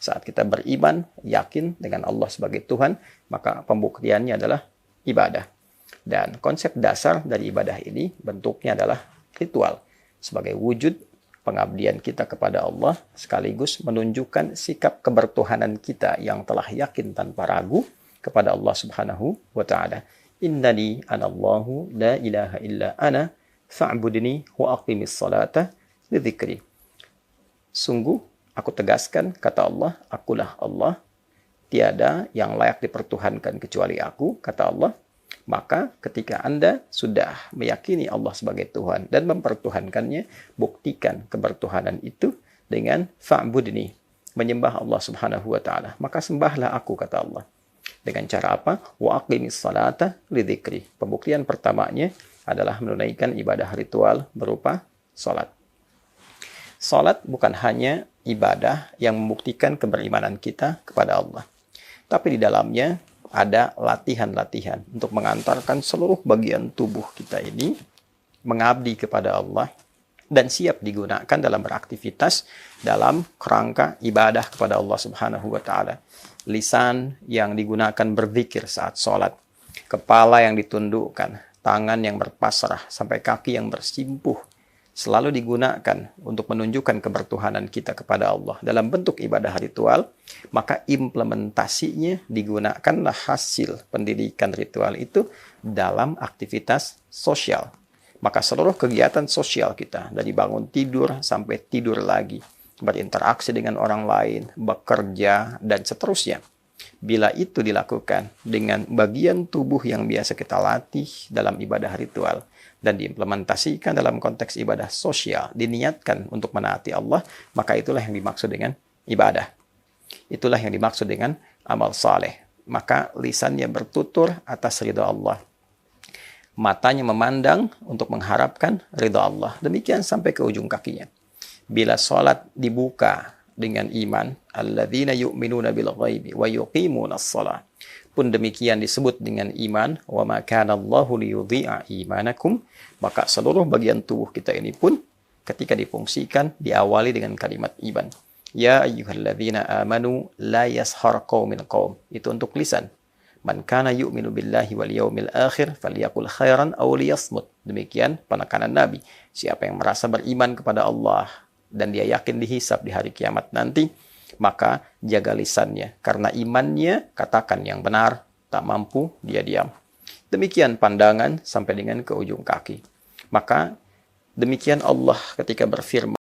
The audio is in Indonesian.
Saat kita beriman, yakin dengan Allah sebagai Tuhan, maka pembuktiannya adalah ibadah. Dan konsep dasar dari ibadah ini bentuknya adalah ritual sebagai wujud pengabdian kita kepada Allah, sekaligus menunjukkan sikap kebertuhanan kita yang telah yakin tanpa ragu kepada Allah Subhanahu wa Ta'ala. Innani anallahu la ilaha illa ana fa'budni wa aqimis salata li dzikri. Sungguh aku tegaskan, kata Allah, akulah Allah, tiada yang layak dipertuhankan kecuali aku, kata Allah. Maka ketika Anda sudah meyakini Allah sebagai Tuhan dan mempertuhankannya, buktikan kebertuhanan itu dengan fa'budni, menyembah Allah Subhanahu wa Ta'ala. Maka sembahlah aku, kata Allah. Dengan cara apa? Wa aqimis salata li dzikri. Pembuktian pertamanya adalah menunaikan ibadah ritual berupa salat. Salat bukan hanya ibadah yang membuktikan keberimanan kita kepada Allah, tapi di dalamnya ada latihan-latihan untuk mengantarkan seluruh bagian tubuh kita ini mengabdi kepada Allah dan siap digunakan dalam beraktivitas dalam kerangka ibadah kepada Allah Subhanahu wa Ta'ala. Lisan yang digunakan berzikir saat sholat, kepala yang ditundukkan, tangan yang berpasrah, sampai kaki yang bersimpuh, selalu digunakan untuk menunjukkan kebertuhanan kita kepada Allah dalam bentuk ibadah ritual. Maka implementasinya digunakanlah hasil pendidikan ritual itu dalam aktivitas sosial. Maka seluruh kegiatan sosial kita, dari bangun tidur sampai tidur lagi, berinteraksi dengan orang lain, bekerja, dan seterusnya, bila itu dilakukan dengan bagian tubuh yang biasa kita latih dalam ibadah ritual dan diimplementasikan dalam konteks ibadah sosial, diniatkan untuk menaati Allah, maka itulah yang dimaksud dengan ibadah. Itulah yang dimaksud dengan amal saleh. Maka lisannya bertutur atas ridha Allah, matanya memandang untuk mengharapkan ridha Allah, demikian sampai ke ujung kakinya. Bila sholat dibuka dengan iman, alladzina yu'minuna bil ghaibi wa yuqimunas shalah, pun demikian disebut dengan iman, wa ma kana Allahu liyudhi'a imanakum, maka seluruh bagian tubuh kita ini pun ketika difungsikan diawali dengan kalimat iman. Ya ayyuhalladzina amanu la yashar qaumin qaum. Itu untuk lisan. Man kana yu'minu billahi wal yawmil akhir falyaqul khairan aw liyasmut. Demikian penekanan Nabi. Siapa yang merasa beriman kepada Allah dan dia yakin dihisab di hari kiamat nanti, maka jaga lisannya. Karena imannya katakan yang benar, tak mampu dia diam. Demikian pandangan sampai dengan ke ujung kaki. Maka demikian Allah ketika berfirman,